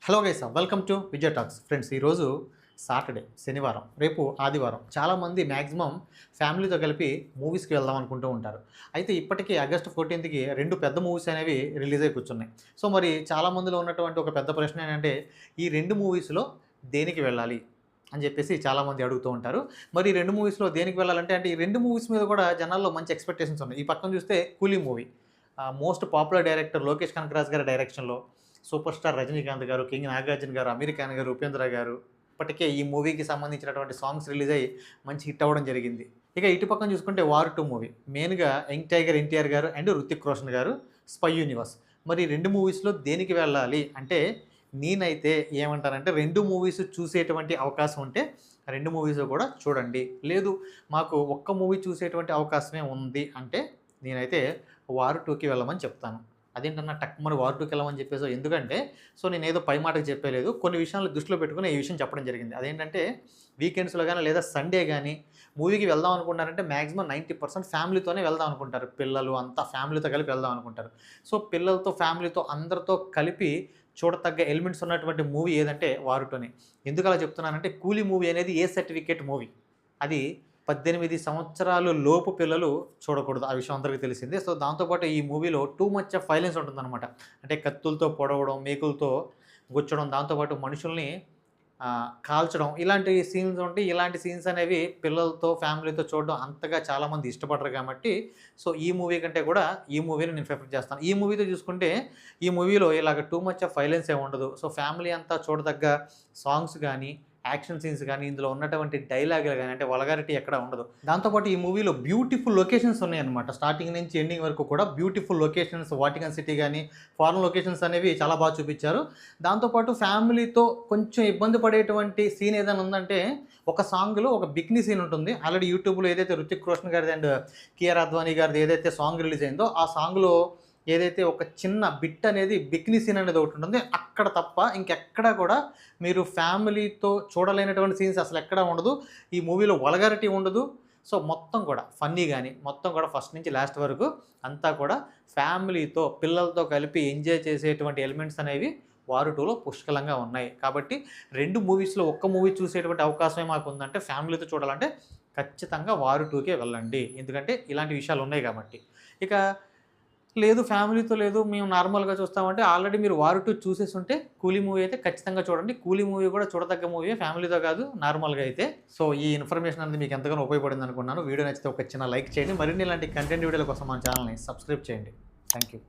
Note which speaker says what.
Speaker 1: Hello guys, welcome to Vijay talks. Friends, ఈరోజు Saturday, శనివారం, రేపు ఆదివారం. చాలామంది మ్యాక్సిమం ఫ్యామిలీతో కలిపి మూవీస్కి వెళ్దాం అనుకుంటూ ఉంటారు. అయితే ఇప్పటికీ ఆగస్టు 14కి 2 పెద్ద మూవీస్ అనేవి రిలీజ్ అయి కూర్చున్నాయి. సో మరి చాలామందిలో ఉన్నటువంటి ఒక పెద్ద ప్రశ్న ఏంటంటే, ఈ 2 మూవీస్లో దేనికి వెళ్ళాలి అని చెప్పేసి చాలామంది అడుగుతూ ఉంటారు. మరి ఈ 2 మూవీస్లో దేనికి వెళ్ళాలంటే, ఈ 2 మూవీస్ మీద కూడా జనాల్లో మంచి ఎక్స్పెక్టేషన్స్ ఉన్నాయి. ఈ పక్కన చూస్తే Coolie movie, most popular director Lokesh Kanagaraj గారి డైరెక్షన్లో సూపర్ స్టార్ రజనీకాంత్ గారు, కింగ్ నాగార్జున గారు, అమీర్ ఖాన్ గారు, ఉపేంద్ర గారు, ఇప్పటికే ఈ మూవీకి సంబంధించినటువంటి సాంగ్స్ రిలీజ్ అయ్యి మంచి హిట్ అవ్వడం జరిగింది. ఇక ఇటు పక్కన చూసుకుంటే వార్ 2 మూవీ, మెయిన్గా యంగ్ టైగర్ ఎన్టీఆర్ గారు అండ్ రుతిక్ రోషన్ గారు, స్పై యూనివర్స్. మరి 2 మూవీస్లో దేనికి వెళ్ళాలి అంటే, నేనైతే ఏమంటానంటే 2 మూవీస్ చూసేటువంటి అవకాశం ఉంటే 2 మూవీస్ కూడా చూడండి. లేదు మాకు ఒక్క మూవీ చూసేటువంటి అవకాశమే ఉంది అంటే నేనైతే వార్ 2కి వెళ్ళమని చెప్తాను. అదేంటన్నా టక్మని వార్ 2కి వెళ్ళమని చెప్పేసో, ఎందుకంటే నేనేదో పై మాటకి చెప్పలేదు. కొన్ని విషయాలు దృష్టిలో పెట్టుకుని ఈ విషయం చెప్పడం జరిగింది. అదేంటంటే వీకెండ్స్‌లో గానీ లేదా సండే గానీ మూవీకి వెళ్దాం అనుకున్నారంటే మాక్సిమం 90% ఫ్యామిలీతోనే వెళ్దాం అనుకుంటారు. పిల్లలు అంతా ఫ్యామిలీతో కలిపి వెళ్దాం అనుకుంటారు. సో పిల్లలతో, ఫ్యామిలీతో అందరితో కలిపి చూడతగ్గ ఎలిమెంట్స్ ఉన్నటువంటి మూవీ ఏదంటే వార్ 2నే. ఎందుకు అలా చెప్తున్నానంటే, కూలీ మూవీ అనేది ఏ సర్టిఫికేట్ మూవీ. అది 18 సంవత్సరాలు లోపు పిల్లలు చూడకూడదు. ఆ విషయం అందరికీ తెలిసిందే. సో దాంతోపాటు ఈ మూవీలో టూ మచ్ ఆఫ్ వైలెన్స్ ఉంటుందన్నమాట. అంటే కత్తులతో పొడవడం, మేకులతో గుచ్చడం, దాంతోపాటు మనుషుల్ని కాల్చడం, ఇలాంటి సీన్స్ ఉంటాయి. ఇలాంటి సీన్స్ అనేవి పిల్లలతో, ఫ్యామిలీతో చూడడం అంతగా చాలామంది ఇష్టపడరు కాబట్టి, సో ఈ మూవీ కంటే కూడా ఈ మూవీని నేను ప్రిఫర్ చేస్తాను. ఈ మూవీతో చూసుకుంటే ఈ మూవీలో ఇలాగ టూ మచ్ ఆఫ్ వైలెన్స్ ఏమి ఉండదు. సో ఫ్యామిలీ అంతా చూడదగ్గ సాంగ్స్ కానీ, యాక్షన్ సీన్స్ కానీ, ఇందులో ఉన్నటువంటి డైలాగులు కానీ, అంటే వల్గారిటీ ఎక్కడ ఉండదు. దాంతోపాటు ఈ మూవీలో బ్యూటిఫుల్ లొకేషన్స్ ఉన్నాయన్నమాట. స్టార్టింగ్ నుంచి ఎండింగ్ వరకు కూడా బ్యూటిఫుల్ లొకేషన్స్, వాటికన్ సిటీ కానీ, ఫారెన్ లొకేషన్స్ అనేవి చాలా బాగా చూపించారు. దాంతోపాటు ఫ్యామిలీతో కొంచెం ఇబ్బంది పడేటువంటి సీన్ ఏదైనా ఉందంటే, ఒక సాంగ్లో ఒక బికినీ సీన్ ఉంటుంది. ఆల్రెడీ యూట్యూబ్లో ఏదైతే రుతిక్ రోషన్ గారిది అండ్ కియారా అద్వానీ గారిది ఏదైతే సాంగ్ రిలీజ్ అయిందో, ఆ సాంగ్లో ఏదైతే ఒక చిన్న బిట్ అనేది, బికినీ సీన్ అనేది ఒకటి ఉంటుంది. అక్కడ తప్ప ఇంకెక్కడా కూడా మీరు ఫ్యామిలీతో చూడలేనటువంటి సీన్స్ అసలు ఎక్కడా ఉండదు. ఈ మూవీలో వల్గారిటీ ఉండదు. సో మొత్తం కూడా ఫన్నీ కానీ, మొత్తం కూడా ఫస్ట్ నుంచి లాస్ట్ వరకు అంతా కూడా ఫ్యామిలీతో, పిల్లలతో కలిపి ఎంజాయ్ చేసేటువంటి ఎలిమెంట్స్ అనేవి వార్ 2లో పుష్కలంగా ఉన్నాయి. కాబట్టి 2 మూవీస్లో ఒక్క మూవీ చూసేటువంటి అవకాశమే మాకు ఉందంటే, ఫ్యామిలీతో చూడాలంటే ఖచ్చితంగా వార్ 2కే వెళ్ళండి. ఎందుకంటే ఇలాంటి విషయాలు ఉన్నాయి కాబట్టి. ఇక లేదు ఫ్యామిలీతో లేదు, మేము నార్మల్గా చూస్తామంటే, ఆల్రెడీ మీరు వార్ 2 చూసేసి ఉంటే కూలీ మూవీ అయితే ఖచ్చితంగా చూడండి. కూలీ మూవీ కూడా చూడదగ్గ మూవీ, ఫ్యామిలీతో కాదు, నార్మల్గా అయితే. సో ఈ ఇన్ఫర్మేషన్ అనేది మీకు ఎంతగానో ఉపయోగపడింది అనుకున్నాను. వీడియో నచ్చితే ఒక చిన్న లైక్ చేయండి. మరిన్ని ఇలాంటి కంటెంట్ వీడియోల కోసం మన ఛానల్ని సబ్స్క్రైబ్ చేయండి. Thank you.